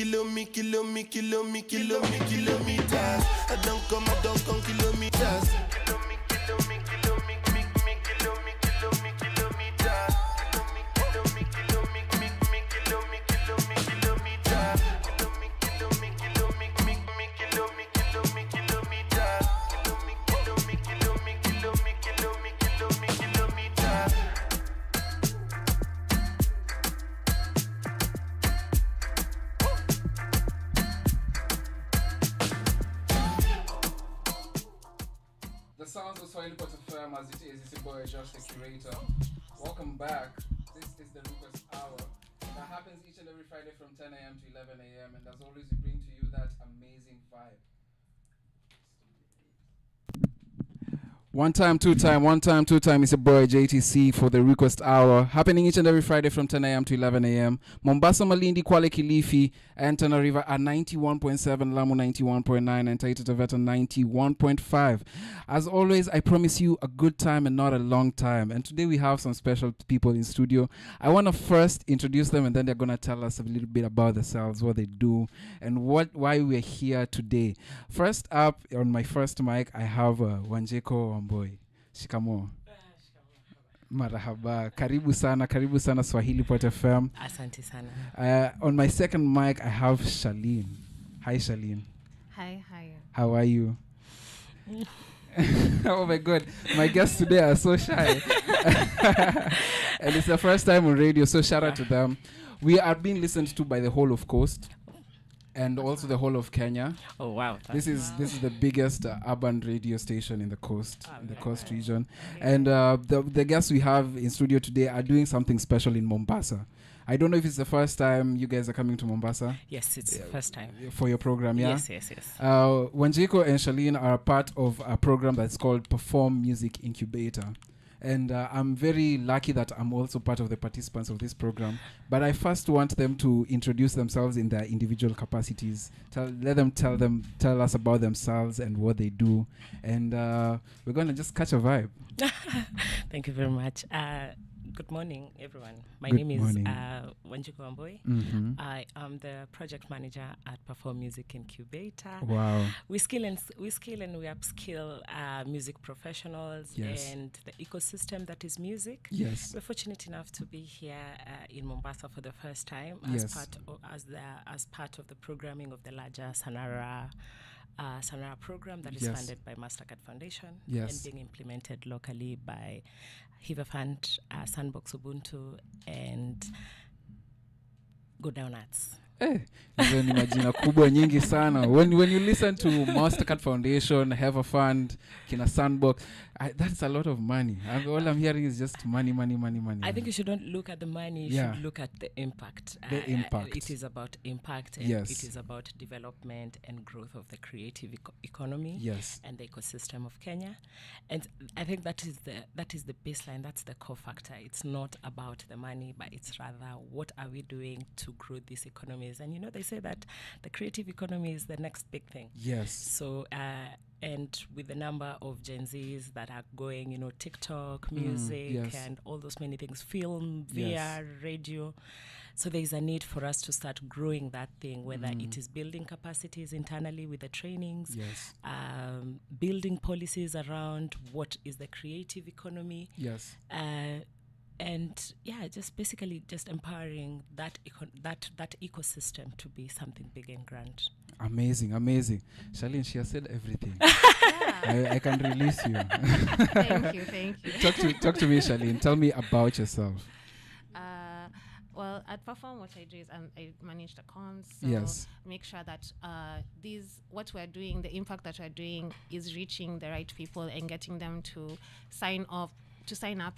kilometers. I don't come kilometers. The sounds of Swahili perFORM as it is. It's your boy Josh, the Curator. Welcome back. This is the Request Hour. That happens each and every Friday from 10 a.m. to 11 a.m. And as always, we bring to you that amazing vibe. One time, two time. It's your boy JTC for the Request Hour. Happening each and every Friday from 10 a.m. to 11 a.m. Mombasa, Malindi, Kwale, Kilifi, and Tana River at 91.7, Lamu 91.9, and Taita Taveta 91.5. As always, I promise you a good time and not a long time. And today we have some special people in studio. I want to first introduce them, and then they're going to tell us a little bit about themselves, what they do, and why we're here today. First up, on my first mic, I have Wanjeko Wambui. Shikamo. Marahaba. Karibu sana Swahili perFORM. Asante sana. On my second mic, I have Charlene. Hi, Charlene. Hi. How are you? Oh my God, my guests today are so shy. And it's the first time on radio, so shout out to them. We are being listened to by the whole of Coast and also the whole of Kenya. Oh wow. This is the biggest urban radio station in the coast, coast region. And the guests we have in studio today are doing something special in Mombasa. I don't know if it's the first time you guys are coming to Mombasa. Yes, it's the first time. For your program, yeah? Yes. Wanjeko and Charlene are part of a program that's called perFORM Music Incubator. And I'm very lucky that I'm also part of the participants of this program. But I first want them to introduce themselves in their individual capacities. Let them tell us about themselves and what they do. And we're going to just catch a vibe. Thank you very much. Good morning, everyone. My name is Wanjeko Wambui. Mm-hmm. I am the project manager at perFORM Music Incubator. Wow. We skill and we upskill music professionals and the ecosystem that is music. Yes. We're fortunate enough to be here in Mombasa for the first time as part of the programming of the larger Sanara program that is funded by Mastercard Foundation and being implemented locally by Hiva Fund, Sandbox Ubuntu, and Go Down Arts. Hizo ni majina kubwa nyingi sana. When you listen to Mastercard Foundation, Have a Fund, Kina Sandbox, that's a lot of money. All I'm hearing is just money. I think you shouldn't look at the money. You should look at the impact. The impact. It is about impact, and it is about development and growth of the creative economy and the ecosystem of Kenya. And I think that is the baseline. That's the core factor. It's not about the money, but it's rather what are we doing to grow these economies. And they say that the creative economy is the next big thing. Yes. So and with the number of Gen Zs that are going, TikTok, music, and all those many things, film, VR, radio. So there is a need for us to start growing that thing, whether it is building capacities internally with the trainings, building policies around what is the creative economy. Yes. And just basically just empowering that ecosystem to be something big and grand. Amazing. Charlene, she has said everything. I can release you. Thank you. Talk to me, Charlene. Tell me about yourself. Well, at perFORM, what I do is I manage the comms. So make sure that what we're doing, the impact that we're doing is reaching the right people and getting them to sign up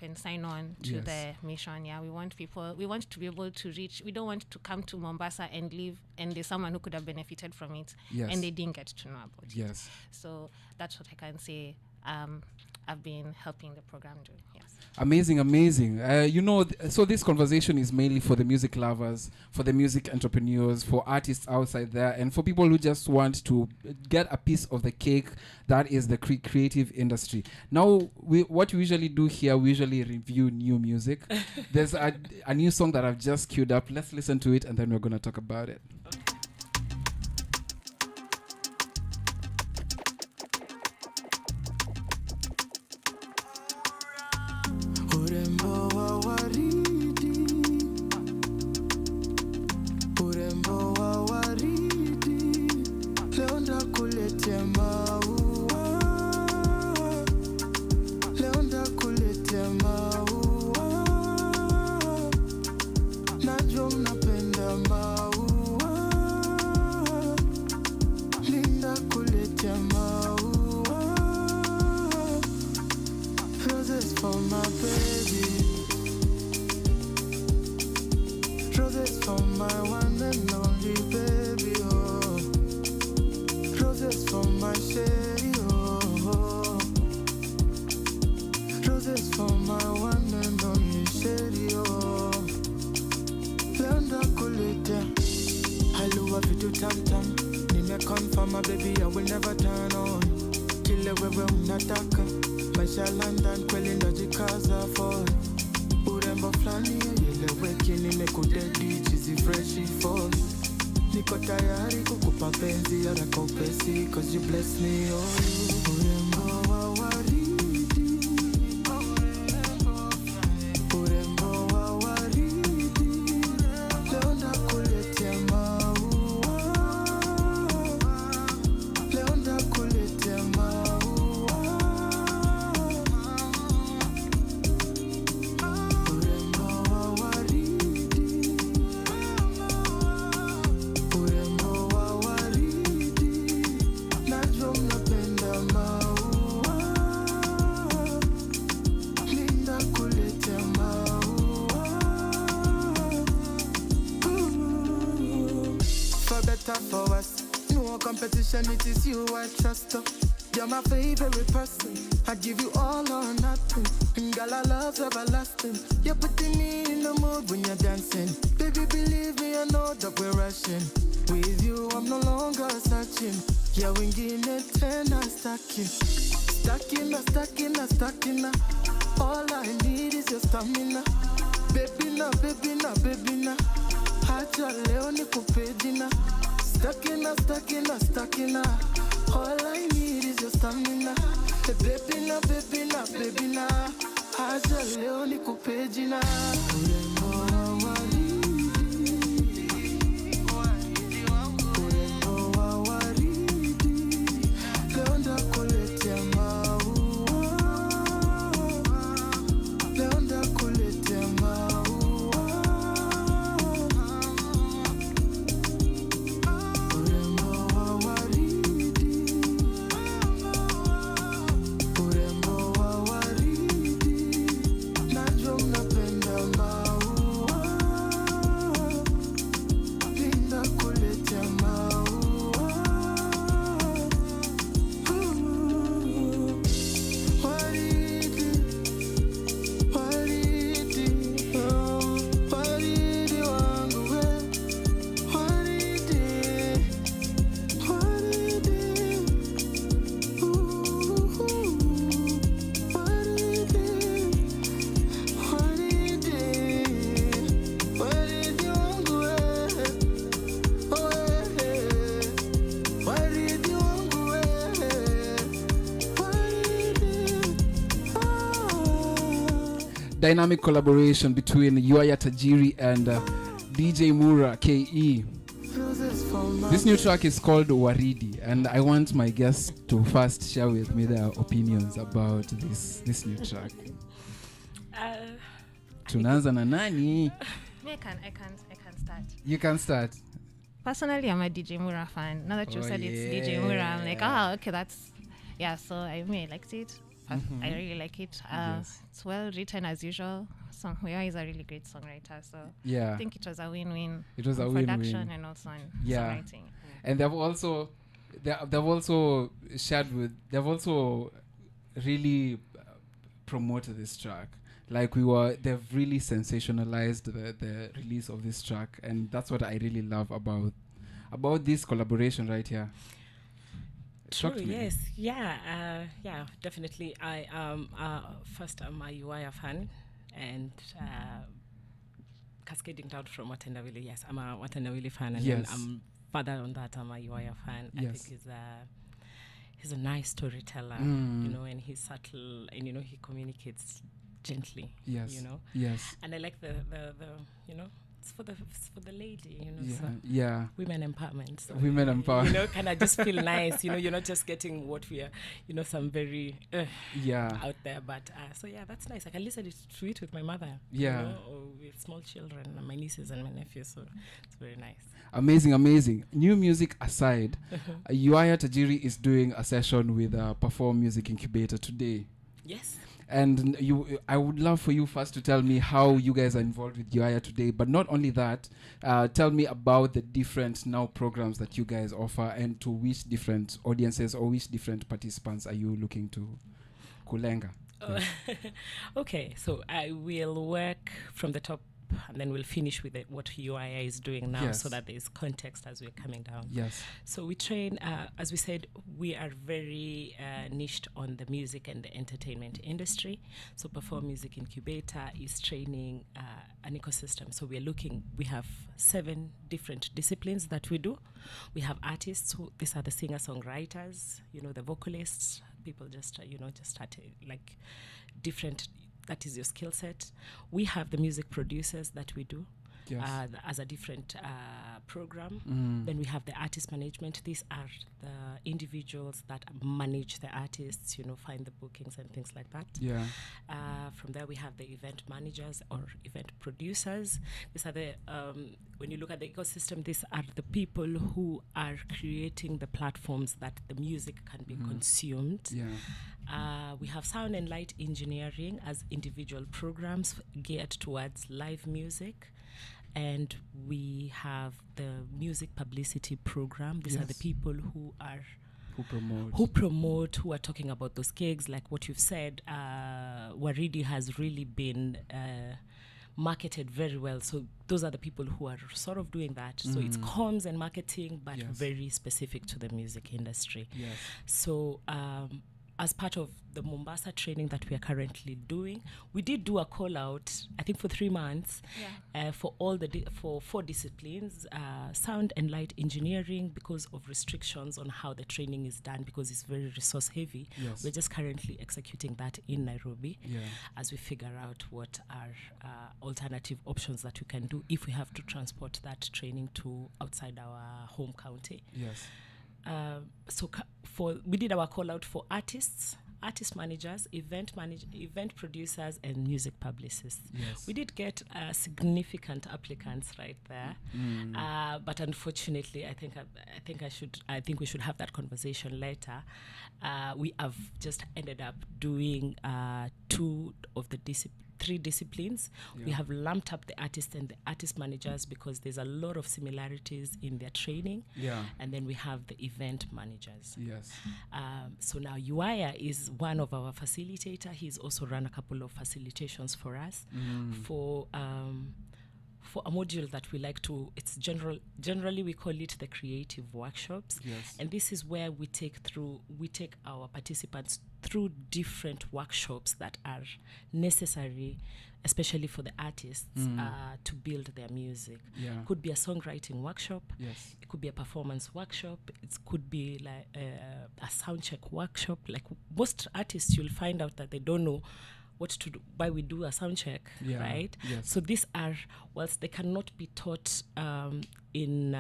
and sign on to the mission. We want to be able to reach. We don't want to come to Mombasa and leave and there's someone who could have benefited from it and they didn't get to know about it. So that's what I can say. I've been helping the program do. Amazing. So this conversation is mainly for the music lovers, for the music entrepreneurs, for artists outside there, and for people who just want to get a piece of the cake that is the creative industry. Now, what we usually do here, we usually review new music. There's a new song that I've just queued up. Let's listen to it, and then we're going to talk about it. tam. Nime confirm, my baby, I will never turn on. Kile wewe unataka. Maisha London, kweli ndajikaza for. Urembo flani, yele weki nimekudedi, chizi freshi for. Niko tayari kukupa penzi ya raka upesi, cause you bless me, oh. Urembo wa waridi. Urembo wa waridi. Leo ndakuletea maua. Leo ndakuletea maua. Urembo wa waridi. Urembo wa waridi. Najua mnapenda maua. Linda kuletea maua. For better, for worse, no competition, it is you I trust. You're my favorite person. I give you all or nothing. And girl, our love's everlasting. You're putting me in the mood when you're dancing. Baby, believe me, I know that we're rushing. With you, I'm no longer searching. Yeah, winging it and I'm stacking. Stacking. All I need is your stamina. Baby na. Hacha leo nikupe jina. Stacking. All I need is your stamina. Baby na. Hacha leo nikupe jina. Urembo wa waridi. Urembo wa waridi. Leo ndakuletea maua. Leo ndakuletea maua. Urembo wa waridi. Urembo wa waridi. Najua mnapenda maua. Linda kuletea maua. Waridi. Waridi. Oh, waridi wangu we. Waridi. Waridi. Waridi. Waridi wangu we. Oh, waridi wangu we. Waridi. Dynamic collaboration between Yuaya Tajiri and DJ Mura KE. Roses for my This new track is called Waridi, and I want my guests to first share with me their opinions about this new track. Tunaanza na nani? Me, I can start. You can start. Personally, I'm a DJ Mura fan. Now that you Oh, said it's yeah. DJ Mura, I'm like, okay, that's, yeah, so I liked it. I really like it. Yes. It's well written as usual. Huya is a really great songwriter, so Yeah. I think it was a win-win. It was a on win-win. production and also on Yeah. songwriting. And they've also really promoted this track. Like they've really sensationalized the release of this track, and that's what I really love about this collaboration right here. True, Shocked me. yes. Yeah, definitely. I'm a Yuaya fan, and cascading down from Watendawili, yes, I'm a Watendawili fan, and Yes. then I'm further on that, I'm a Yuaya fan. I Yes. think he's a nice storyteller, and he's subtle, and he communicates gently, Yes. Yes. And I like the it's for the lady, Yeah. so Yeah. women empowerment. So, Women empowerment. kind of just feel nice, you're not just getting what we are, some very Yeah. out there, but so yeah, that's nice. I can listen to it with my mother, Yeah. or with small children, and my nieces and my nephews, so it's very nice. Amazing. New music aside, Yuaya Tajiri is doing a session with perFORM Music Incubator today. Yes. And I would love for you first to tell me how you guys are involved with Yuaya today. But not only that, tell me about the different now programs that you guys offer, and to which different audiences or which different participants are you looking to kulenga? Okay, so I will work from the top and then we'll finish with what UIA is doing now, Yes. so that there's context as we're coming down. Yes. So we train, as we said, we are very niched on the music and the entertainment industry. So perFORM Music Incubator is training an ecosystem. So we have 7 different disciplines that we do. We have artists these are the singer-songwriters, the vocalists, people just start like different, that is your skill set. We have the music producers that we do. Yes. As a different program. Then we have the artist management. These are the individuals that manage the artists, find the bookings and things like that. Yeah. From there, we have the event managers or event producers. These are the, when you look at the ecosystem, these are the people who are creating the platforms that the music can be consumed. Yeah. We have sound and light engineering as individual programs geared towards live music. And we have the music publicity program. These are the people who promote, who are talking about those gigs, like what you've said. Waridi has really been marketed very well. So those are the people who are sort of doing that. So it's comms and marketing, but very specific to the music industry. Yes. So as part of the Mombasa training that we are currently doing, we did do a call out, I think for 3 months, for all for 4 disciplines, sound and light engineering, because of restrictions on how the training is done, because it's very resource heavy. Yes. We're just currently executing that in Nairobi Yeah. as we figure out what are alternative options that we can do if we have to transport that training to outside our home county. Yes. We did our call out for artists, artist managers, event producers, and music publicists. Yes. We did get significant applicants right there, but unfortunately, I think we should have that conversation later. We have just ended up doing 2 of the 3 disciplines. We have lumped up the artists and the artist managers because there's a lot of similarities in their training. Yeah. And then we have the event managers. Yes. So now Uaya is one of our facilitator. He's also run a couple of facilitations for us for a module that we like to, generally we call it the creative workshops. Yes. And this is where we take our participants through different workshops that are necessary, especially for the artists, to build their music. Yeah. Could be a songwriting workshop. Yes. It could be a performance workshop. It could be like a sound check workshop. Like most artists, you'll find out that they don't know what to do, why we do a sound check, right? Yes. So these are, whilst they cannot be taught in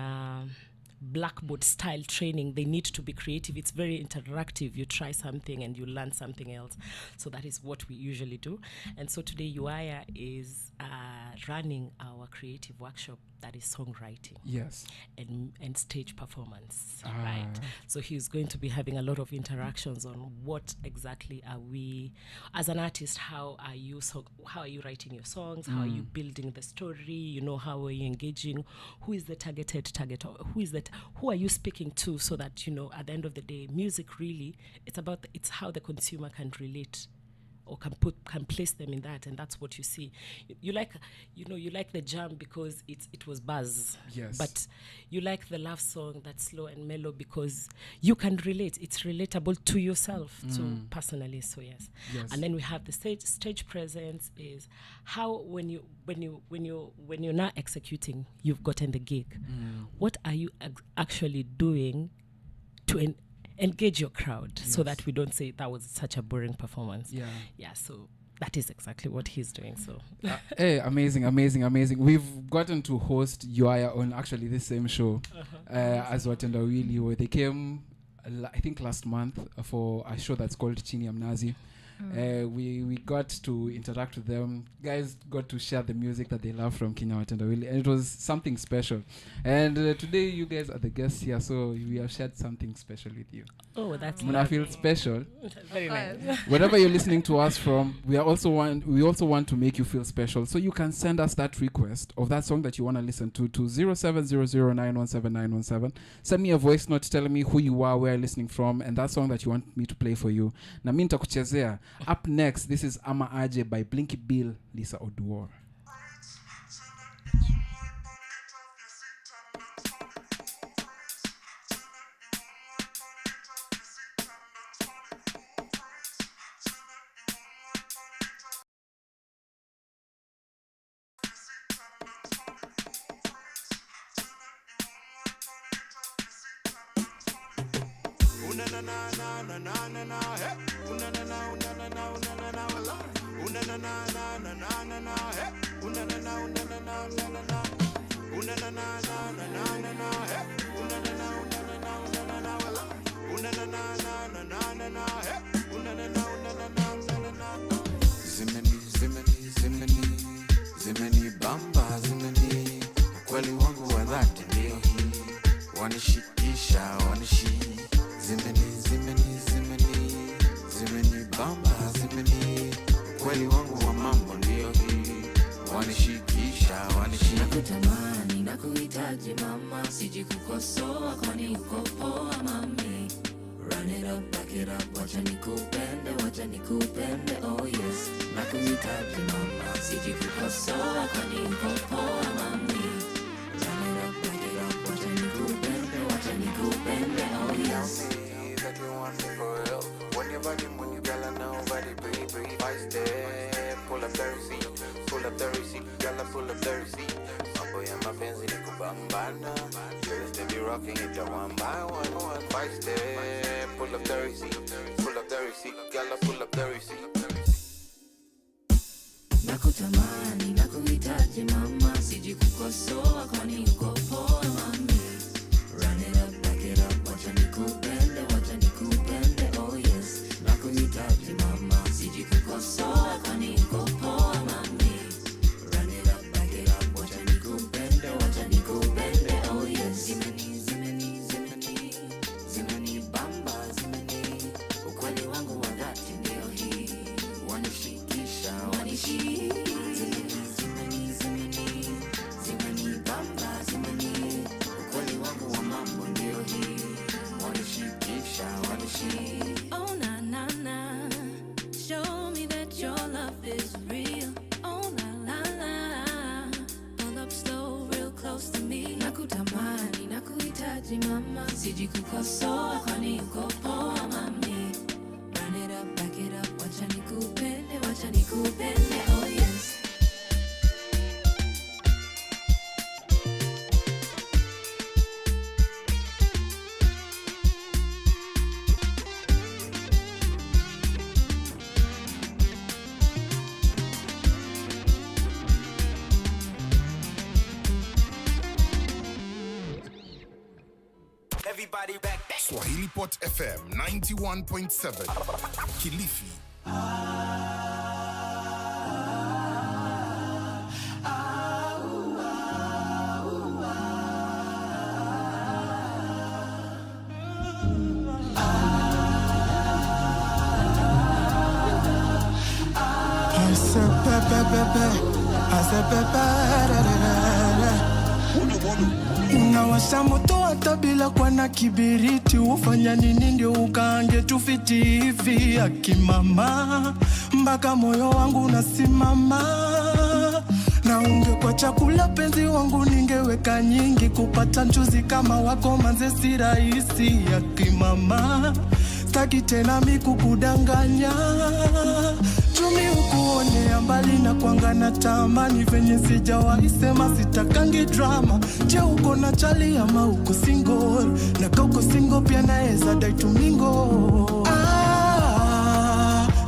blackboard style training, they need to be creative. It's very interactive. You try something and you learn something else. So that is what we usually do. And so today Uaya is running our creative workshop that is songwriting. Yes. And stage performance, right? So he's going to be having a lot of interactions on what exactly are we, as an artist, how are you writing your songs? How are you building the story? How are you engaging? Who is the target? Who are you speaking to? So that, at the end of the day, music really, it's how the consumer can relate or can place them in that, and that's what you see. You like the jam because it was buzz. Yes. But you like the love song that's slow and mellow because you can relate. It's relatable to yourself, too, personally. So yes. And then we have the stage presence is how when you're not executing, you've gotten the gig. What are you actually doing to engage your crowd, so that we don't say that was such a boring performance. So that is exactly what he's doing. So hey, amazing. We've gotten to host Uaya on actually this same show as Watendawili, where they came I think last month for a show that's called Chini ya Mnazi. We got to interact with them. Guys got to share the music that they love from Kenya Watendawili, and it was something special. And today you guys are the guests here, so we have shared something special with you. Oh, that's I feel special. Very nice. Wherever you're listening to us from, we also want to make you feel special. So you can send us that request of that song that you want to listen to 0700917917. Send me a voice note telling me who you are, where you're listening from, and that song that you want me to play for you. Na mimi nitakuchezea. Up next, this is Ama Aje by Blinky Bill, Lisa Oduor. una na na na na na na na, hey, una na na na na na na na, una na na na na na na na, hey, una na na na na na na na, una na na na na na na, hey, una na na na na na na na, una na na na na na na, hey, una na na na na na. Zimeni zimeni zimeni zimeni bamba zimeni, ukweli wangu wa dhati ndio hii, wanishikisha wanishi. Zimeni zimeni zimeni zimeni bamba zimeni, ukweli wangu wa mambo ndio hii, wanishikisha wanishi. Nakutamani nakuhitaji mama, siji kukosoa kwani uko poa mami. Run it up, back it up, wacha nikupende, oh yes. Nakuhitaji mama, siji kukosoa kwani uko poa mami. Run it up, back it up, wacha nikupende, oh yes. That you want me for real. When your body move, girl, I know body breathe. I step, pull up the receipt, girl, I pull up the receipt. My boy and my fans in the kubambana. You steady rocking it one by one. I step, pull up the receipt, girl, I pull up the receipt. Nakutamani nakuhitaji mama, siji kukosoa kwani uko poa mami. Run it up, back it up, wacha nikupende, oh yes. Nakuhitaji mama, siji kukosoa kwani uko poa mami. Run it up, back it up, wacha nikupende, oh yes. Zimeni zimeni zimeni zimeni bamba zimeni, ukweli wangu wa dhati ndio hii, wanishikisha wanishi. Zimeni zimeni zimeni zimeni bamba zimeni, ukweli wangu wa mambo ndio hii, wanishikisha wanishi. Oh na na na, show me that your love is real. Oh la la la, pull up slow, real close to me. Nakutamani nakuhitaji mama, siji kukosoa kwani uko poa mami. Run it up, back it up, wacha nikupende, oh yes. Everybody back. Swahili Pot FM 91.7 Kilifi. Unawasha moto hata bila kwa na kibiriti, ufanya nini ndio ukaange tufiti hivi akimama, mpaka moyo wangu unasimama. Na unge kwa chakula penzi wangu ningeweka nyingi, kupata nchuzi kama wako manze si rahisi akimama. Staki tena miku kudanganya, chumi ukuonea mbali na kuanga na tamani, venye sijawahi sema sitakangi drama. Je, uko na chali ama uko single? Na kauko single pia naeza dai tumingo.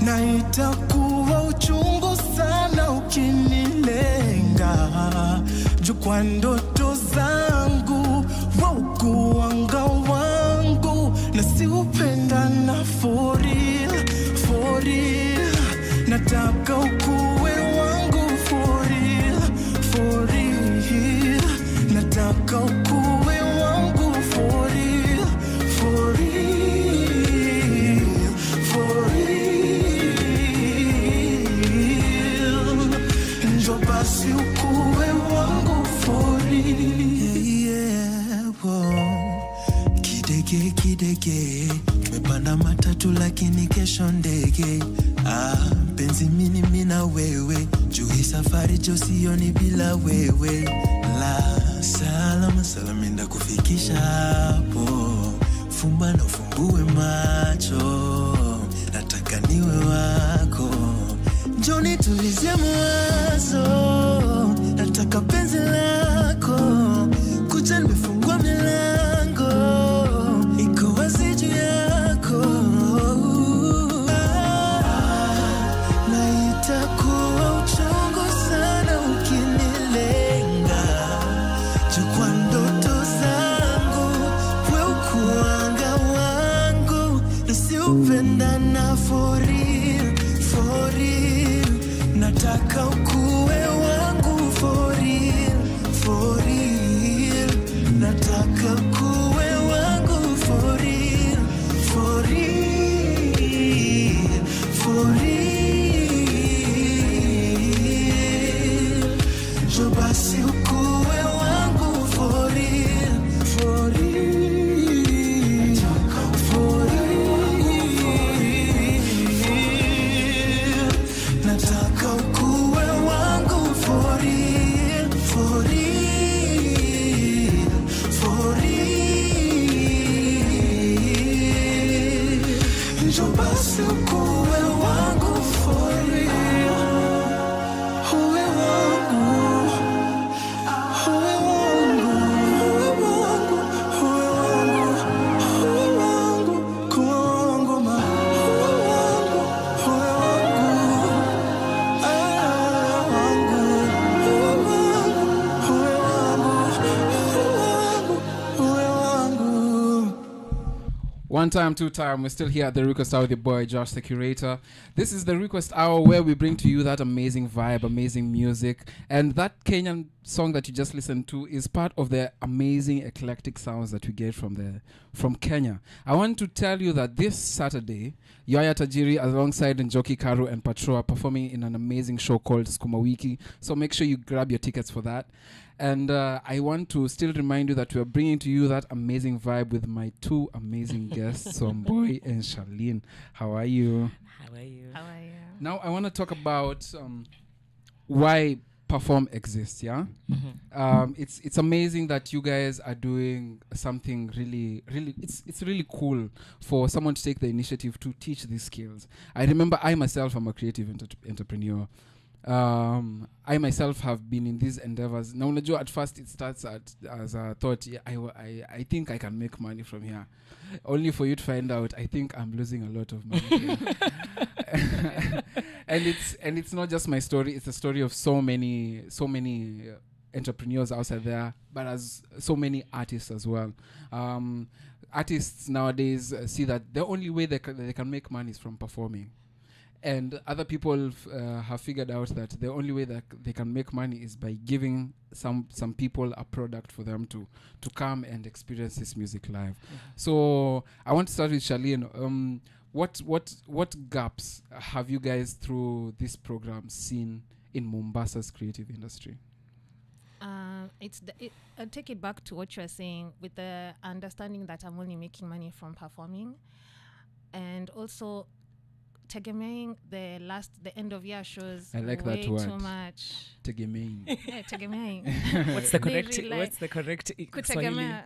Na itakuwa uchungu sana ukinilenga, juu kwa ndoto zangu waukuanga wangu, na si upenda na for real, nataka ukuwe wangu for real, nataka ukuwe wangu for real, njo basi ukuwe wangu for real. Kidege tumepanda matatu lakini kesho ndege. Penzi mimi na wewe, juu hii safari josioni bila wewe. La salama nda kufikisha hapo, fumba na ufumbue macho, nataka niwe wako. Njoni tulizie mwazo, nataka penzi lako, kuja nimefungua milango, iko wazi juu ya kupendana for real, for real. Nataka ukuwe wangu for real, for real. Nataka ukuwe wangu for real, for real, for real. Jo basi ukuwe wangu for real, for real. Nataka for real. Nataka ukuwe wangu for real, for real, for real. Jo basi ukuwe wangu for real. Uwe wangu, uwe wangu, uwe wangu, uwe wangu, uwe wangu, kuwa wangu ma, uwe wangu, uwe wangu, wangu, uwe wangu, uwe wangu, uwe wangu. One time, two time, we're still here at the Request Hour with your boy Josh, the Curator. This is the Request Hour where we bring to you that amazing vibe, amazing music. And that Kenyan song that you just listened to is part of the amazing eclectic sounds that we get from Kenya. I want to tell you that this Saturday, Yaya Tajiri alongside Njoki Karu and Patro are performing in an amazing show called Skuma Wiki. So make sure you grab your tickets for that. And I want to still remind you that we are bringing to you that amazing vibe with my two amazing guests, Wambui and Charlene. How are you? How are you? How are you? Now I want to talk about why perFORM exists. Yeah, it's amazing that you guys are doing something really. It's really cool for someone to take the initiative to teach these skills. I remember I myself am a creative entrepreneur. I myself have been in these endeavors. Now, unajua, at first it starts as a thought. Yeah, I think I can make money from here, only for you to find out I think I'm losing a lot of money. and it's not just my story. It's a story of so many entrepreneurs outside there, but as so many artists as well. Artists nowadays see that the only way they can make money is from performing. And other people have figured out that the only way that they can make money is by giving some people a product for them to come and experience this music live. Mm-hmm. So I want to start with Charlene. What gaps have you guys through this program seen in Mombasa's creative industry? I'll take it back to what you were saying with the understanding that I'm only making money from performing, and also tegemeing the end of year shows. I like way that word. Too much. Tegemeing. Yeah, tegemeing. What's the correct? What's the correct Swahili?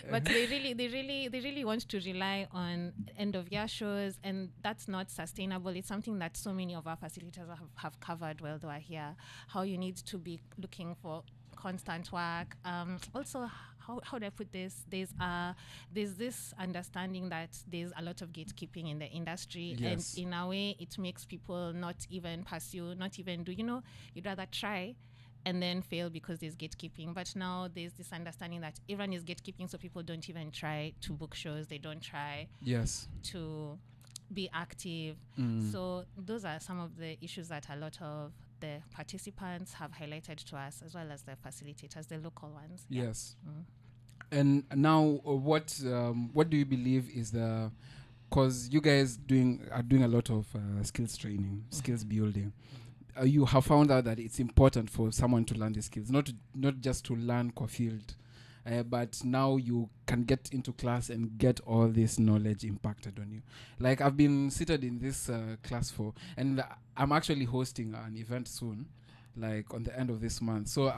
But they really want to rely on end of year shows, and that's not sustainable. It's something that so many of our facilitators have covered while they are here. How you need to be looking for constant work. Also, how do I put this? There's this understanding that there's a lot of gatekeeping in the industry, yes. And in a way, it makes people not even pursue, not even do. You'd rather try and then fail because there's gatekeeping. But now there's this understanding that everyone is gatekeeping, so people don't even try to book shows. They don't try to be active. So those are some of the issues that a lot of the participants have highlighted to us, as well as the facilitators, the local ones. Yes. And now, what do you believe is the? Because you guys are doing a lot of skills training, skills building. You have found out that it's important for someone to learn these skills, not just to learn core field, but now you can get into class and get all this knowledge impacted on you. Like, I've been seated in this class and I'm actually hosting an event soon, like on the end of this month. So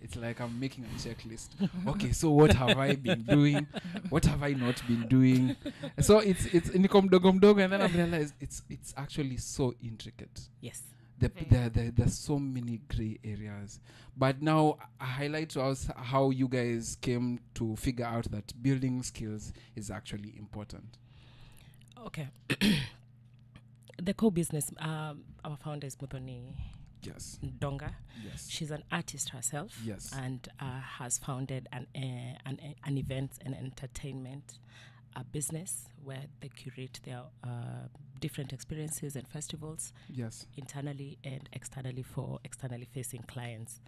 it's like I'm making a checklist. Okay, so what have I been doing? What have I not been doing? So it's nikomdogo, and then I've realized it's actually so intricate. Yes. There's so many gray areas. But now I highlight to us how you guys came to figure out that building skills is actually important. Okay. The core business, our founder is Muthoni Donga. Yes. She's an artist herself. Yes. And has founded an events and entertainment business where they curate their different experiences and festivals. Yes. Internally and externally for externally facing clients.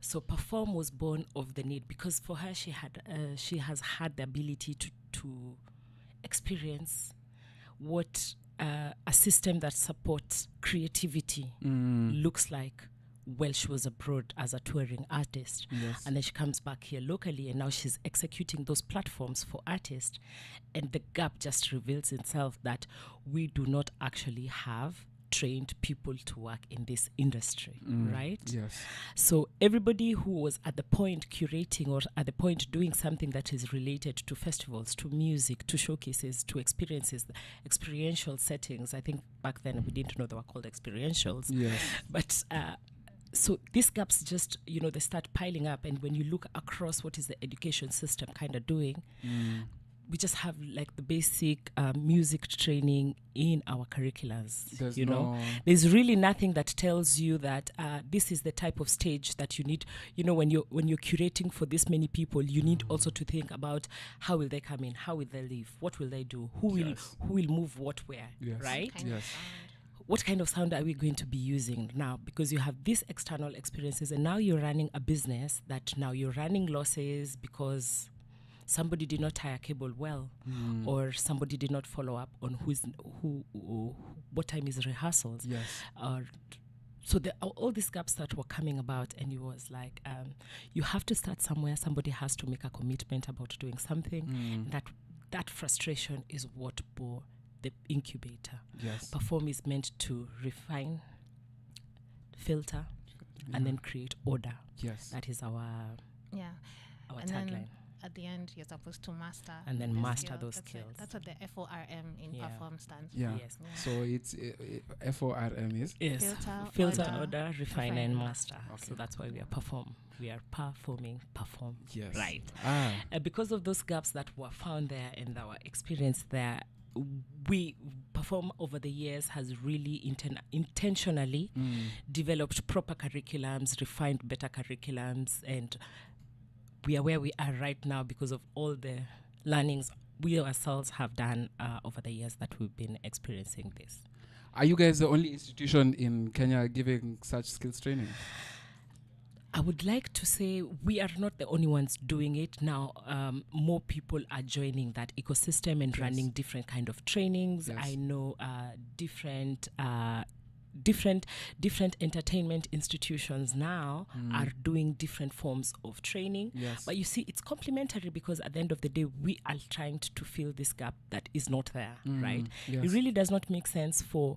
So perFORM was born of the need because for her she has had the ability to experience what a system that supports creativity looks like while she was abroad as a touring artist. Yes. And then she comes back here locally and now she's executing those platforms for artists, and the gap just reveals itself that we do not actually have trained people to work in this industry, right? Yes. So everybody who was at the point curating or at the point doing something that is related to festivals, to music, to showcases, to experiences, experiential settings. I think back then we didn't know they were called experientials. Yes. But so these gaps just, they start piling up. And when you look across what is the education system kind of doing, we just have like the basic music training in our curriculums. There's really nothing that tells you that this is the type of stage that you need. When you're curating for this many people, you need also to think about how will they come in, how will they live, what will they do, who will move what where, right? What kind of sound are we going to be using now? Because you have these external experiences, and now you're running a business that now you're running losses because somebody did not tie a cable well, or somebody did not follow up on what time is rehearsals. Yes. So all these gaps that were coming about, and it was like, you have to start somewhere. Somebody has to make a commitment about doing something. That frustration is what bore the Incubator. Yes. perFORM is meant to refine, filter, and then create order. Yes. That is our tagline. At the end, you're supposed to master. And then master those that's skills. That's what the FORM in perFORM stands for. Yeah. Yes. So it's FORM is? Yes. Filter, order, refine, and master. Okay. So that's why we are perFORM. We are performing perFORM. Yes. Right. Because of those gaps that were found there and our experience there, perFORM over the years has really intentionally developed proper curriculums, refined better curriculums, and we are where we are right now because of all the learnings we ourselves have done over the years that we've been experiencing this. Are you guys the only institution in Kenya giving such skills training? I would like to say we are not the only ones doing it now. More people are joining that ecosystem and running different kind of trainings. Yes. I know different entertainment institutions now are doing different forms of training. Yes. But you see, it's complementary because at the end of the day, we are trying to fill this gap that is not there, right? Yes. It really does not make sense for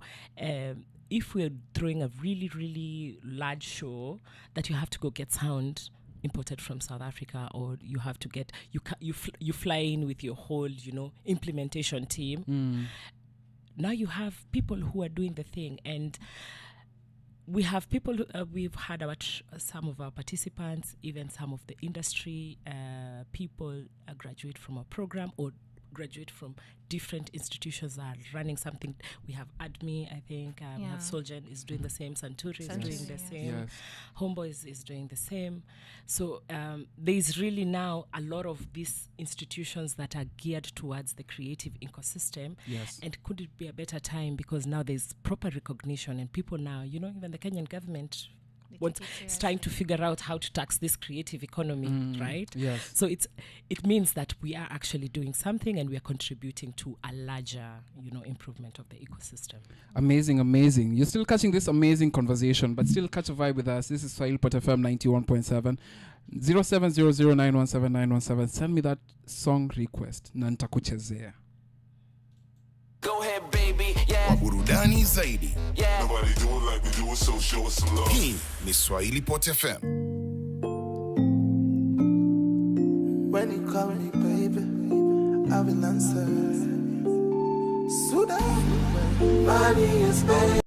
if we're throwing a really, really large show that you have to go get sound imported from South Africa, or you have to get you fly in with your whole implementation team. Now you have people who are doing the thing, and we have people. We've had some of our participants, even some of the industry people, graduate from our program or graduate from different institutions that are running something. We have ADMI, I think. We have Solgen is doing the same. Santuri is doing the same. Yes. Homeboys is doing the same. So there is really now a lot of these institutions that are geared towards the creative ecosystem. Yes. And could it be a better time because now there's proper recognition and people now, even the Kenyan government is trying to figure out how to tax this creative economy, right? Yes. So it means that we are actually doing something and we are contributing to a larger, improvement of the ecosystem. Amazing, amazing. You're still catching this amazing conversation, but still catch a vibe with us. This is Swahili Pot FM 91.7. 0700917917. Send me that song request. Na nitakuchezea. Go ahead, baby. Yeah. Burudani zaidi. Yeah. Nobody do it like we do it, so show us some love. Hii ni Swahili Pot FM. When you call me, baby, I will answer. Suda, money is baby.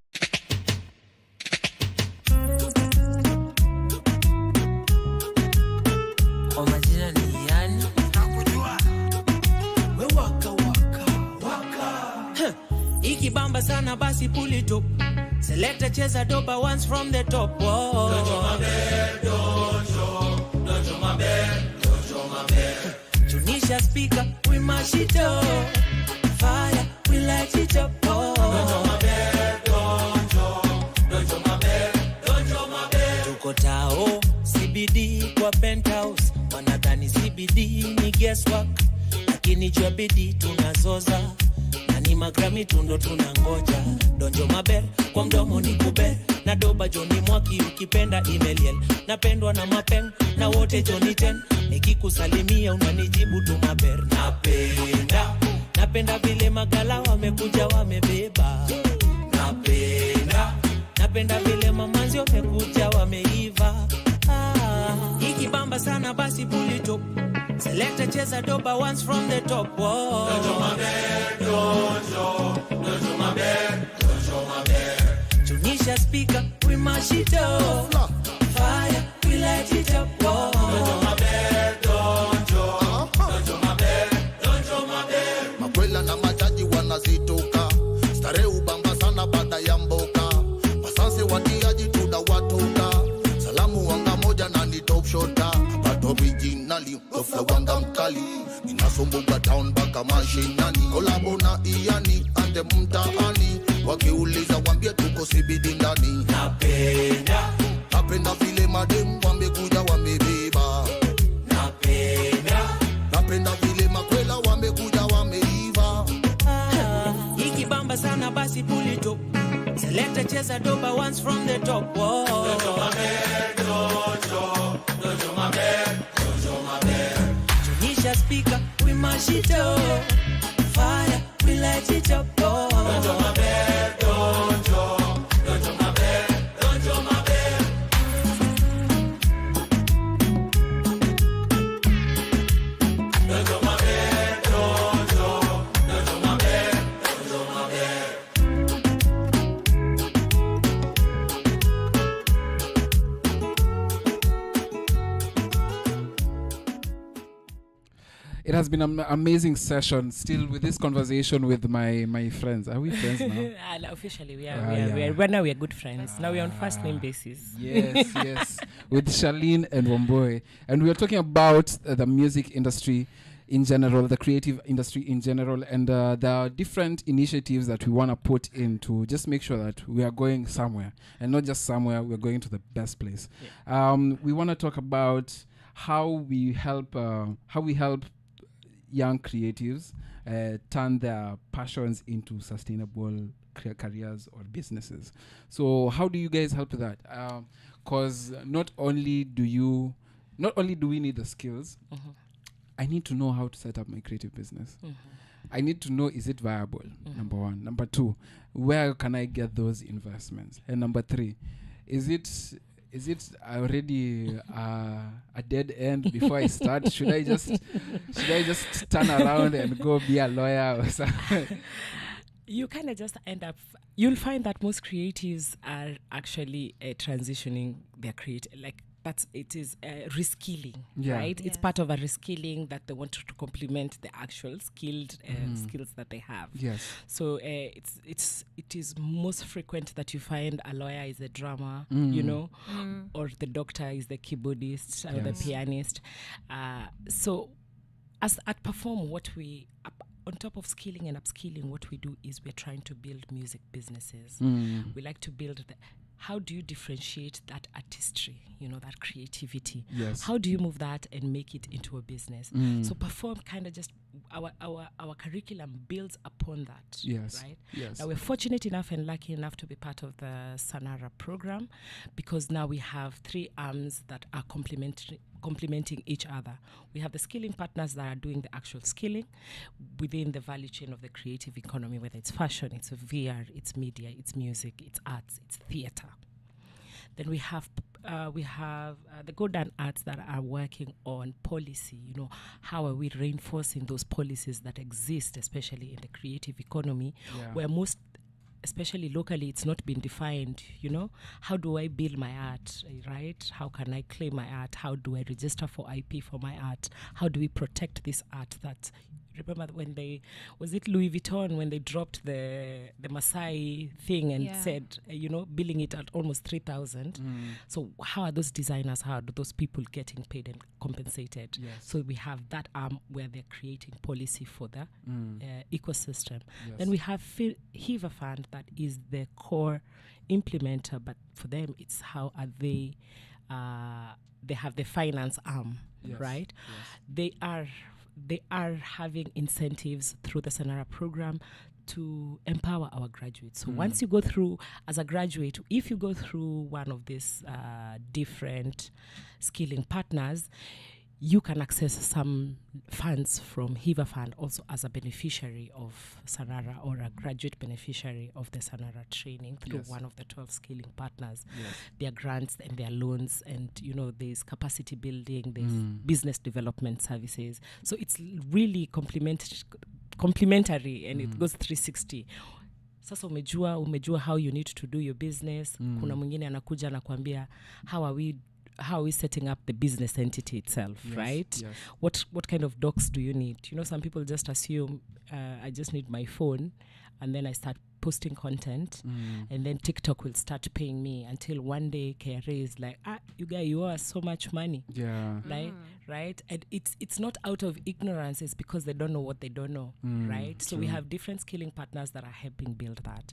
Ikibamba sana basi pull it up. Select a cheza doba once from the top. Whoa. Dojo mabe, dojo mabe. Tunisia speaker, we mash it up. Fire, we light it up. Oh. Dojo mabe, dojo mabe. Tuko tao, CBD kwa penthouse. Wanadhani CBD ni guesswork. Lakini jua bidii tunazoza. Na ni magrami tundo tunangoja. Donjo maber, kwa mdomo ni kuber. Na doba Johnny Mwaki ukipenda email. Napendwa na mapeng, na wote Johnny 10. Nikikusalimia unanijibu tu maber. Napenda vile magala wamekuja wamebeba. Napenda vile mamanzi wamekuja wameiva. Ikibamba sana basi pull it up. Select a cheza doba once from the top. Whoa. Dojo mabe. Tunisia speaker, we mash it up. Fire, we light it up. Whoa. Dojo mabe. Makwela na majaji wanazitoka. Stare ubamba sana baada ya mboka. Masanse watiaji tunawatoka. Salamu wanga moja na ni top shota. But originally, ofla wanga mkali. Ninasumbuka town baka mashinani. Kolabo na iani, ande mtaani. Wakiuliza wambie tuko CBD ndani. Napenda vile madem wamekuja wamebeba. Napenda vile makwela wamekuja wameiva. Ikibamba sana basi pull it up. Select a cheza doba once from the top. Whoa. Dojo mabe. Tunisia speaker, we mash it up. Fire, we light it up. Oh. Dojo mabe, dojo mabe. It has been an amazing session. Still with this conversation with my friends. Are we friends now? Officially, we are. Right now we are good friends. Now we are on first name basis. Yes. With Charlene and Wambui. And we are talking about the music industry in general, the creative industry in general, and there are different initiatives that we want to put in to just make sure that we are going somewhere. And not just somewhere, we're going to the best place. Yeah. We want to talk about how we help young creatives turn their passions into sustainable careers or businesses. So how do you guys help with that? Because not only do we need the skills, I need to know how to set up my creative business. I need to know, is it viable? Number one. Number two, where can I get those investments? And number three, is it already a dead end before I start? Should I just turn around and go be a lawyer or something? You kind of just end up. You'll find that most creatives are actually transitioning their it is reskilling, right? Yes. It's part of a reskilling that they want to complement the actual skills that they have. Yes. So it is most frequent that you find a lawyer is a drummer, or the doctor is the keyboardist or the pianist. So as at perFORM, what we on top of skilling and upskilling, what we do is we're trying to build music businesses. We like to build how do you differentiate that artistry, that creativity? Yes. How do you move that and make it into a business? So perFORM kind of just, our curriculum builds upon that, yes. right? Yes. Now we're fortunate enough and lucky enough to be part of the Sanara program, because now we have 3 arms that are complementing each other. We have the skilling partners that are doing the actual skilling within the value chain of the creative economy, whether it's fashion, it's VR, it's media, it's music, it's arts, it's theater. Then we have the Godan Arts that are working on policy. How are we reinforcing those policies that exist, especially in the creative economy, where most, especially locally, it's not been defined. How do I build my art, right? How can I claim my art? How do I register for IP for my art? How do we protect this art that remember when was it Louis Vuitton when they dropped the Masai thing and said, billing it at almost 3,000. So how are those designers, how are those people getting paid and compensated? Yes. So we have that arm where they're creating policy for the ecosystem. Yes. Then we have Hiva Fund that is the core implementer, but for them it's how are they have the finance arm, right? Yes. They are having incentives through the Sanara program to empower our graduates. So once you go through, as a graduate, if you go through one of these different skilling partners, you can access some funds from Hiva Fund also as a beneficiary of Sanara or a graduate beneficiary of the Sanara training through one of the 12 skilling partners. Yes. Their grants and their loans, and there's capacity building, there's business development services. So it's really complementary and it goes 360. Sasa umejua how you need to do your business. Kuna mwingine anakuja anakuambia how are we setting up the business entity itself, right? Yes. What kind of docs do you need? Some people just assume I just need my phone, and then I start posting content, and then TikTok will start paying me until one day KRA is like, you owe us so much money. Yeah. Right? And it's not out of ignorance, it's because they don't know what they don't know, right? So we have different skilling partners that are helping build that.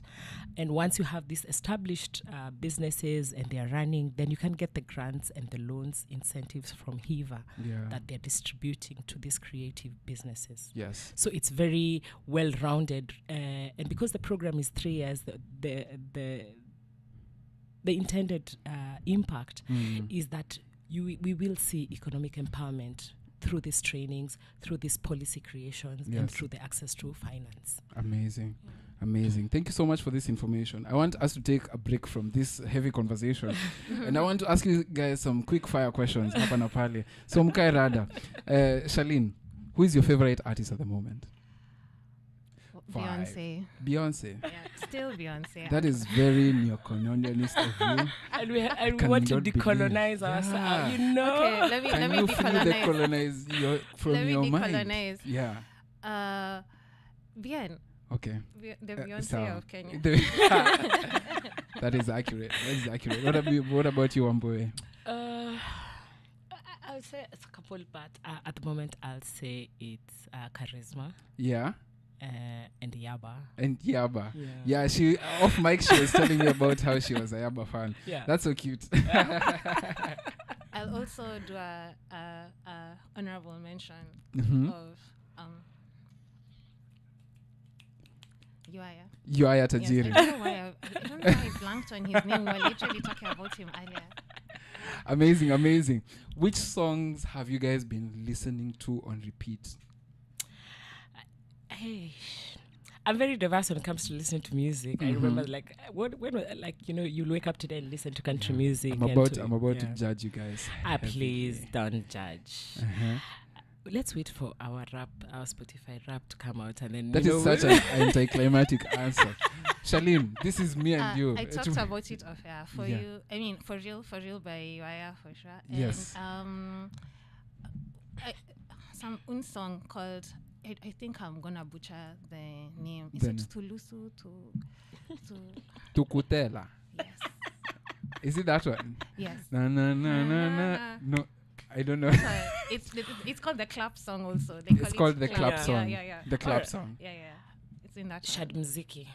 And once you have these established businesses and they're running, then you can get the grants and the loans, incentives from Hiva that they're distributing to these creative businesses. Yes. So it's very well-rounded, and because the program is 3 years, the intended impact is that we will see economic empowerment through these trainings, through these policy creations, and through the access to finance. Amazing. Amazing. Thank you so much for this information. I want us to take a break from this heavy conversation. And I want to ask you guys some quick fire questions. Hapa na pale. So mkae rada. Charlene, who is your favorite artist at the moment? Beyonce. Beyonce. Yeah, still Beyonce. That is very neo-colonialist of you. And we want to decolonize ourselves. Okay, let me decolonize from your mind. Yeah. Bien. Okay. The Beyonce of Kenya. That is accurate. What about you, Wambui? I would say it's a couple, but at the moment I'll say it's Charisma. Yeah. And Yaba. Yeah, she off mic she was telling me about how she was a Yaba fan. Yeah. That's so cute. I'll also do a honorable mention of Yuaya Tajiri. Yes, I don't know why I blanked on his name. We were literally talking about him earlier. Amazing. Which songs have you guys been listening to on repeat? I'm very diverse when it comes to listening to music. I remember, you'll wake up today and listen to country music. I'm about to judge you guys. Please don't judge. Let's wait for our Spotify rap to come out, and then that is such an anticlimactic answer. Charlene, this is me and you. I talked about it off air for you. I mean, for real by Yuaya for sure. And, yes. Some song called. I think I'm gonna butcher the name. Is it Tulusu Tukutela? Yes. Is it that one? Yes. No, I don't know. It's called the clap song also. It's called the clap song. Yeah. The clap song. Yeah. It's in that Shad Muziki.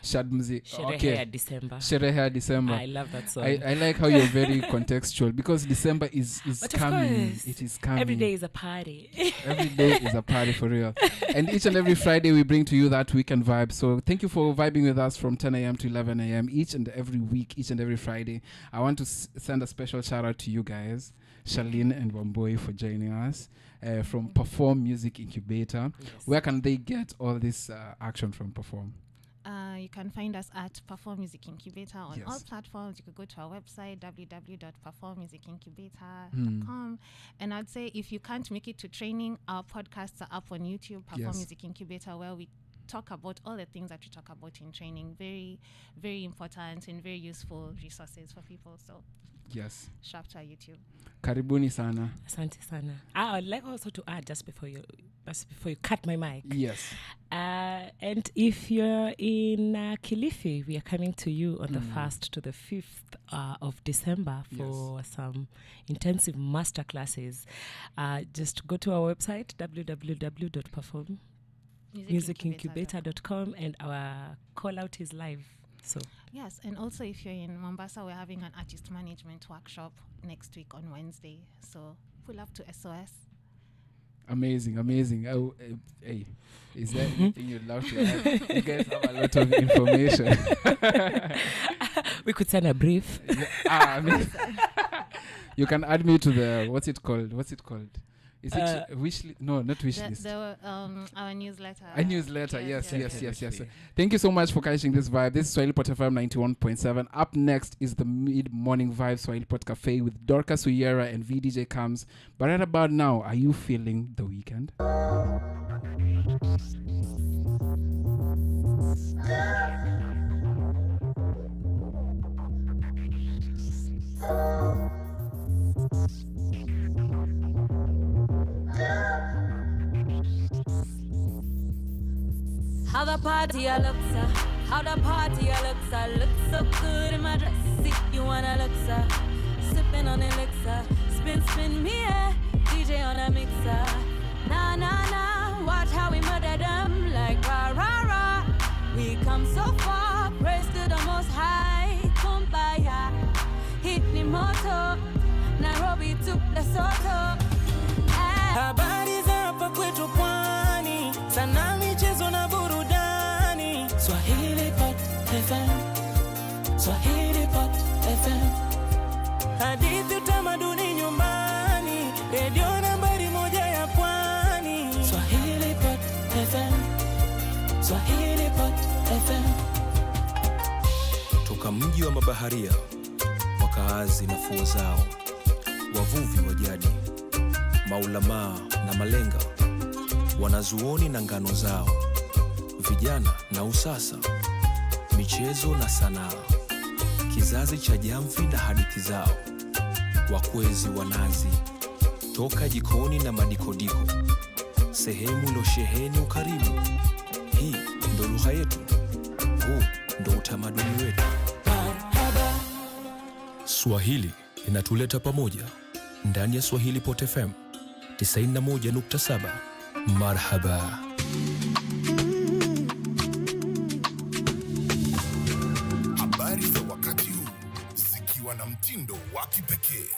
Okay. Sherehe December. I love that song. I like how you're very contextual, because December is coming. It is coming. Every day is a party. Every day is a party for real. And each and every Friday we bring to you that weekend vibe. So thank you for vibing with us from 10 a.m. to 11 a.m. each and every week, each and every Friday. I want to send a special shout out to you guys, Charlene and Wambui, for joining us from perFORM Music Incubator. Yes. Where can they get all this action from perFORM? You can find us at perFORM Music Incubator on all platforms. You could go to our website, www.performmusicincubator.com. And I'd say if you can't make it to training, our podcasts are up on YouTube, perFORM Music Incubator, where we talk about all the things that we talk about in training. Very, very important and very useful resources for people. So sharp to our YouTube. Karibuni sana. Asante sana. I'd like also to add, just before you That's before you cut my mic. Yes. And if you're in Kilifi, we are coming to you on the 1st to the 5th of December for some intensive master classes. Just go to our website, www.perform. musicincubator.com, and our call out is live. So yes, and also if you're in Mombasa, we're having an artist management workshop next week on Wednesday. So pull up to SOS. Amazing. Oh, hey, is there anything you'd love to add? You guys have a lot of information. We could send a brief. You can add me to the what's it called? Is it wish list? No, not wish list. Our newsletter. A newsletter, yes. Thank you so much for catching this vibe. This is Swahili Pot FM 91.7. Up next is the mid-morning vibe Swahili Pot Cafe with Dorcas Uyera and VDJ Comes. But right about now, are you feeling the weekend? How the party I look, sir. How the party I look, sir. Look so good in my dress. See, you wanna look, sir. Sipping on elixir. Spin me, yeah. DJ on a mixer. Nah. Watch how we murder them like rah. We come so far. Praise to the most high. Kumbaya. Hit the moto. Nairobi to Lesotho. Habari za hapa kwetu pwani. Sana michezo na burudani. Swahili Pot FM. Swahili Pot FM. Hadithi utamaduni nyumbani. Radio nambari 1 ya pwani. Swahili Pot FM. Swahili Pot FM. Toka mji wa mabaharia, wakaazi na fuo zao, wavuvi wa jadi, maulamaa na malenga, wanazuoni na ngano zao, vijana na usasa, michezo na sanaa, kizazi cha jamvi na hadithi zao, wakwezi wanazi, toka jikoni na madikodiko, sehemu ilosheheni ukarimu. Hii ndo lugha yetu, huu ndo utamaduni wetu. Swahili inatuleta pamoja ndani ya Swahili Pot FM 91.7. Marhaba. Habari za wakati huu zikiwa na mtindo wa kipekee.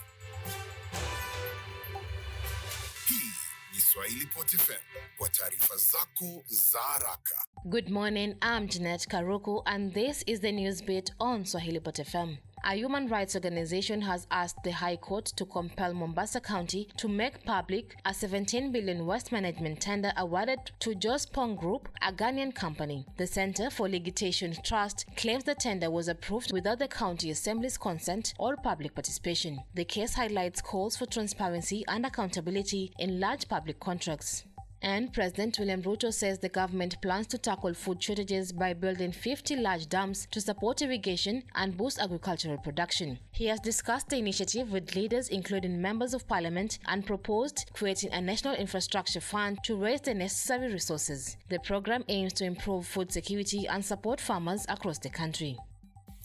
Hii ni Swahili Pot FM kwa taarifa zako za haraka. Good morning, I'm Jeanette Karuku and this is the news bit on Swahili Pot FM. A human rights organization has asked the High Court to compel Mombasa County to make public a 17 billion waste management tender awarded to Jospong Group, a Ghanaian company. The Center for Litigation Trust claims the tender was approved without the County Assembly's consent or public participation. The case highlights calls for transparency and accountability in large public contracts. And President William Ruto says the government plans to tackle food shortages by building 50 large dams to support irrigation and boost agricultural production. He has discussed the initiative with leaders including members of parliament and proposed creating a national infrastructure fund to raise the necessary resources. The program aims to improve food security and support farmers across the country.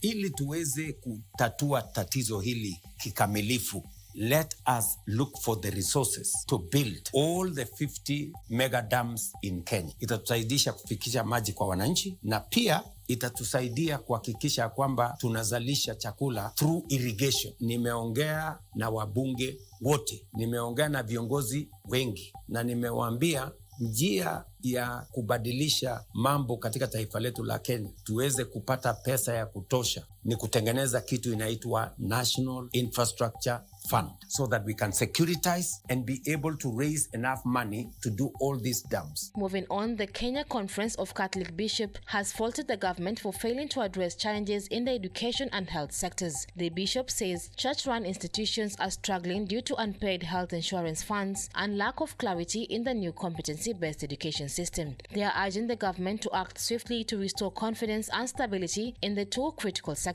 Ili tuweze kutatua tatizo hili kikamilifu, let us look for the resources to build all the 50 mega dams in Kenya. Itatusaidia kufikisha maji kwa wananchi na pia itatusaidia kuhakikisha kwamba tunazalisha chakula through irrigation. Nimeongea na wabunge wote, nimeongea na viongozi wengi na nimewaambia njia ya kubadilisha mambo katika taifa letu la Kenya tuweze kupata pesa ya kutosha ni kutengeneza kitu inaitwa National Infrastructure Fund so that we can securitize and be able to raise enough money to do all these dams. Moving on, the Kenya Conference of Catholic Bishops has faulted the government for failing to address challenges in the education and health sectors. The bishop says church-run institutions are struggling due to unpaid health insurance funds and lack of clarity in the new competency-based education system. They are urging the government to act swiftly to restore confidence and stability in the two critical sectors.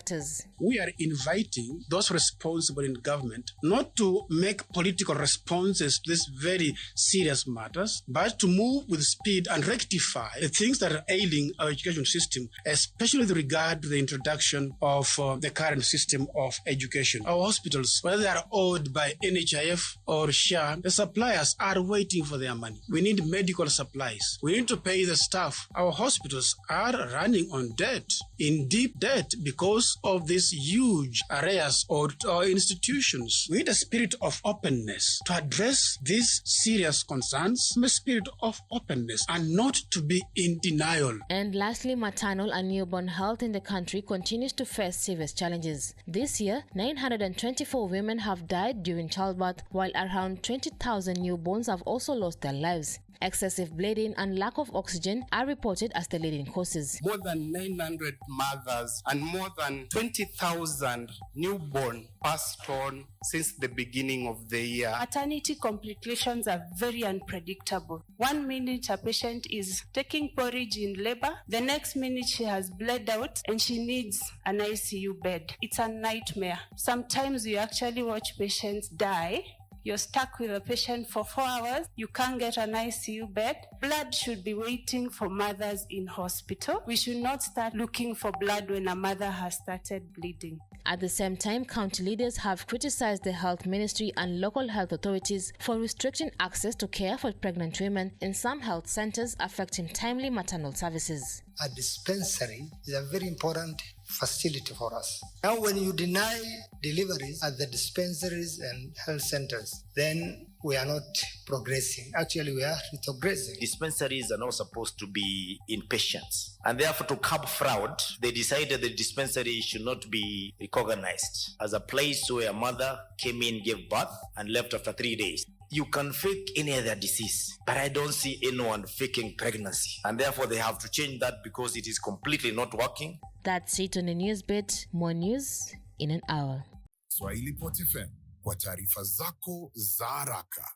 We are inviting those responsible in government not to make political responses to these very serious matters, but to move with speed and rectify the things that are ailing our education system, especially with regard to the introduction of the current system of education. Our hospitals, whether they are owned by NHIF or SHA, the suppliers are waiting for their money. We need medical supplies. We need to pay the staff. Our hospitals are running on debt, in deep debt, because of these huge arrears or institutions. We need a spirit of openness to address these serious concerns, a spirit of openness, and not to be in denial. And lastly, maternal and newborn health in the country continues to face serious challenges. This year, 924 women have died during childbirth, while around 20,000 newborns have also lost their lives. Excessive bleeding and lack of oxygen are reported as the leading causes. More than 900 mothers and more than 20,000 newborn passed on since the beginning of the year. Maternity complications are very unpredictable. 1 minute a patient is taking porridge in labor, the next minute she has bled out and she needs an ICU bed. It's a nightmare. Sometimes you actually watch patients die. You're stuck with a patient for 4 hours. You can't get an ICU bed. Blood should be waiting for mothers in hospital. We should not start looking for blood when a mother has started bleeding. At the same time, county leaders have criticized the health ministry and local health authorities for restricting access to care for pregnant women in some health centers, affecting timely maternal services. A dispensary is a very important facility for us. Now, when you deny deliveries at the dispensaries and health centers, then we are not progressing. Actually, we are retrogressing. Dispensaries are not supposed to be inpatients. And therefore, to curb fraud, they decided the dispensary should not be recognized as a place where a mother came in, gave birth, and left after 3 days. You can fake any other disease, but I don't see anyone faking pregnancy. And therefore, they have to change that because it is completely not working. That's it on the news bit. More news in an hour. Swahili Pot FM, kwa taarifa zako za haraka.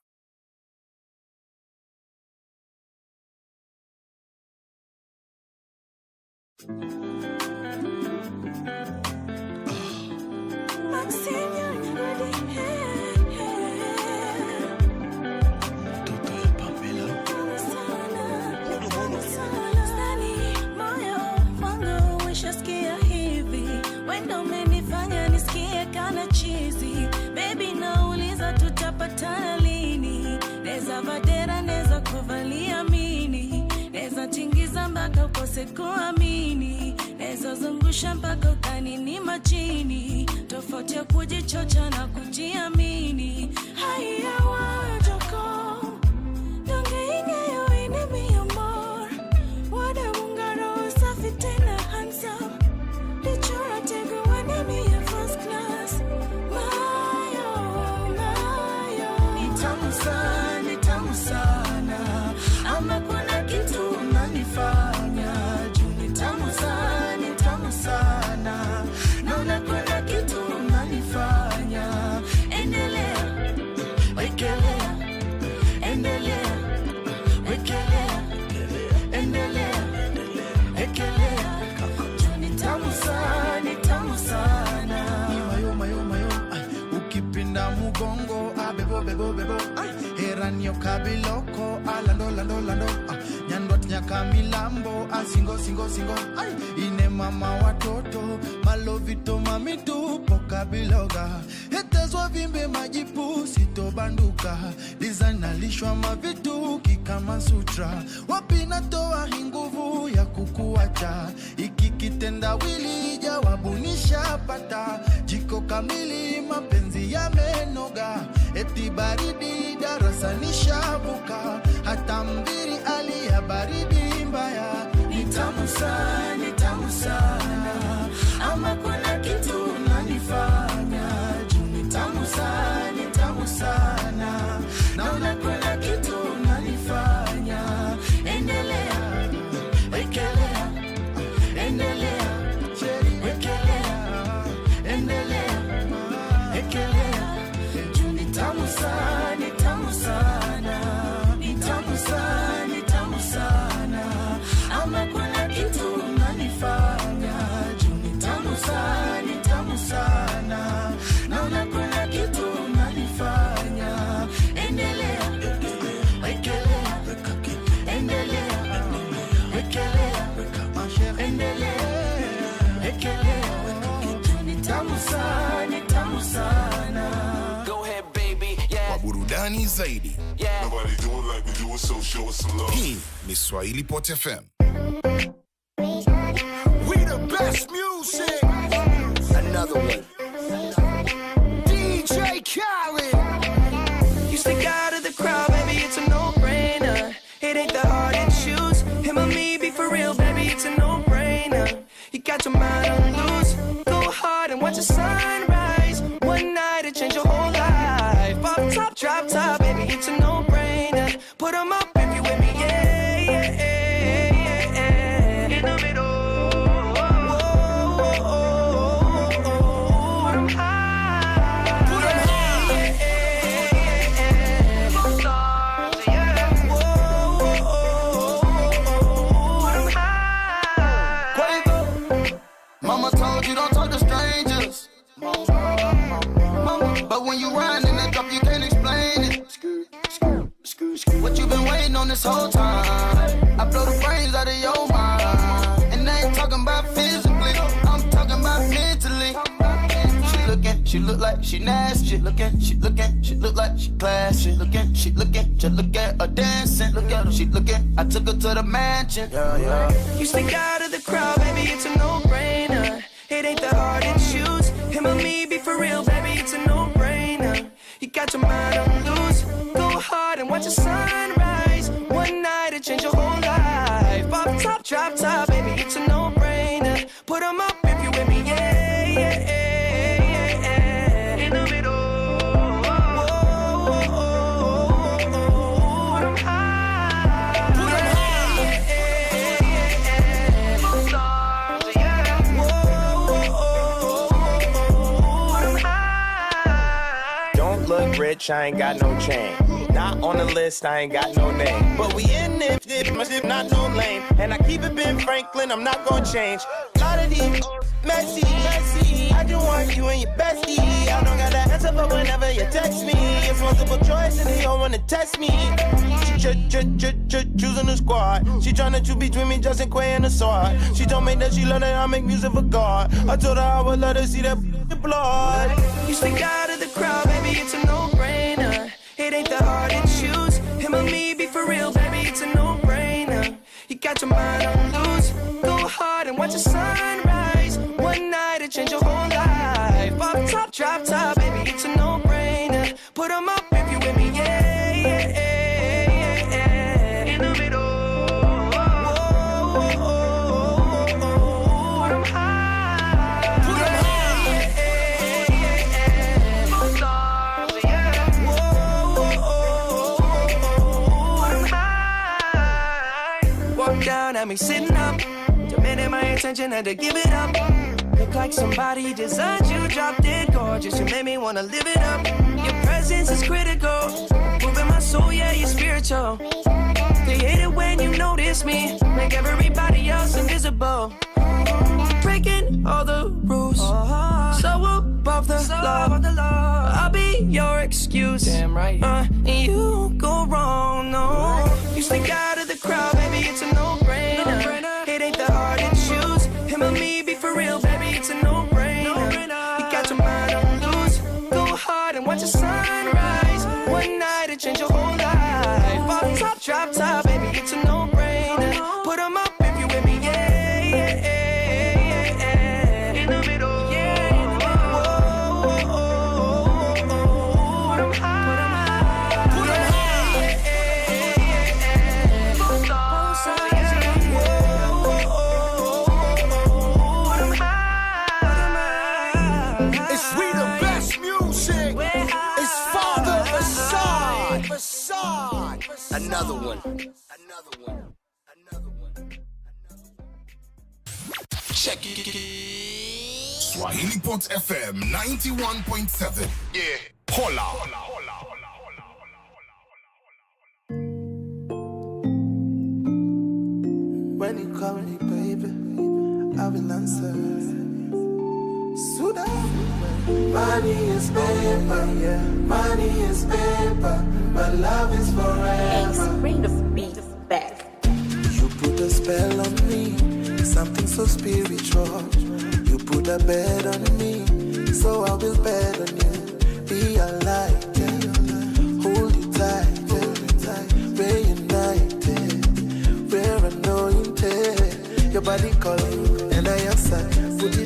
Wendo umenifanya nisikie kana chizi. Baby nauliza tutapatana lini. Neza vadera neza kuvalia mini. Neza tingiza mpaka ukose kuamini. Neza zungusha mpaka utani ni majini. Tofauti ya kujichocha na kujiamini. Haya wajoko Donge inge yo enemy amor. Wada mungaro usafi tena handsome. Lichora tego enemy ya first class. Mayo, mayo. Ni tamu sana. Ama kuna kitu unanifanya. Juu ni tamu sana. Naona kuna kitu unanifanya. Endelea, wekelea. Endelea, wekelea. Endelea, wekelea. Ni tamu sana. Mayo. Ay, ukipinda mugongo. Bebo. Ay, heranio kabiloko. Lando. Nyandot nyaka milambo. Singo. Ay, ine mama watoto. Malovito mamitu poka biloga. Hetezwa vimbe majipu sito banduka. Design alishwa mavitu kikama sutra. Wapina toa hinguvu ya kukuacha. Iki kitendawili jawabu nishapata. Jiko kamili mapenzi yamenoga. Eti baridi darasa nishabuka. Hata mbiri alia baridi mbaya. Ni tamu sana. Ama kuna kitu unanifanya. Juu ni tamu sana. Naona kuna kitu unanifanya. Endelea, wekelea. Endelea, wekelea. Endelea, wekelea. Juu ni tamu sana. Ni tamu sana. Ama kuna kitu yeah. Nobody do it like we do it, so show us some love. Hii ni Swahili Pot FM. We the best music. Another one. DJ Khaled. You stick out of the crowd, baby, it's a no-brainer. It ain't the hard to choose. Him or me, be for real, baby, it's a no-brainer. You got your mind on loose. Go hard and watch the sunrise. One night to change your whole life. Pop top, drop top, baby, it's a no-brainer. Put 'em up if you with me, yeah, yeah, yeah, yeah, yeah. In the middle. Mama told you don't talk to strangers. But when you ride in that drop, you can't explain it. What you been waiting on this whole time? I blow the brains out of your mind. And I ain't talking about physically, I'm talking about mentally. She look like she nasty. She look like she classy. She looking, just look at her dancing. Look at her, she looking. I took her to the mansion. Yeah, yeah. You stick out of the crowd, baby, it's a no-brainer. It ain't the hard to choose. Him or me, be for real, baby, it's a no-brainer. You got your mind on loose. Go hard and watch the sunrise. One night to change your whole life. Pop top, drop top, baby, it's a no-brainer. Put 'em up if you with me, yeah, yeah, yeah, yeah. In the middle. Rich, I ain't got no chain. Not on the list, I ain't got no name. But we in it, not no lame. And I keep it Ben Franklin, I'm not gonna change. Lot of these messy. I just want you and your bestie. I don't got that answer, but whenever you text me, it's multiple choice and they don't wanna test me. She choosing the squad. She tryna choose between me, Justin Quay and the sword. She told me that she love that I make music for God. I told her I would let her see that blood. You stick out of the crowd, baby, it's a no-brainer. It ain't the hard to choose. Him or me, be for real, baby, it's a no-brainer. You got your mind on loose. Go hard and watch the sunrise. One night to change your whole life. Pop top, drop top, baby, it's a no-brainer. Put 'em up if you with me, yeah, yeah, yeah, yeah. In the middle. Down at me sitting up, demanding my attention, had to give it up. Look like somebody designed you, dropped it gorgeous. You made me wanna live it up. Your presence is critical, moving my soul, yeah, you're spiritual. They hate it when you notice me, make everybody else invisible. Breaking all the rules, so above the law. I'll be your excuse. Damn right. You go wrong, no. You stick out of the crowd, baby, it's a no-brainer. It ain't the hard to choose. Him or me, be for real, baby, it's a no-brainer. You got your mind on loose. Go hard and watch the sunrise. One night to change your whole life. Pop top, drop top, baby, it's a no-brainer. Put 'em up if you with me, yeah, yeah, yeah, yeah. In the middle. Another one. Check it. Swahili Pot FM 91.7. Yeah. Hola. When you call me, baby, I will answer. Suda. Money is paper, yeah. Money is paper, but love is forever. Bring the beat back. You put a spell on me, something so spiritual. You put a bed on me, so I will bed on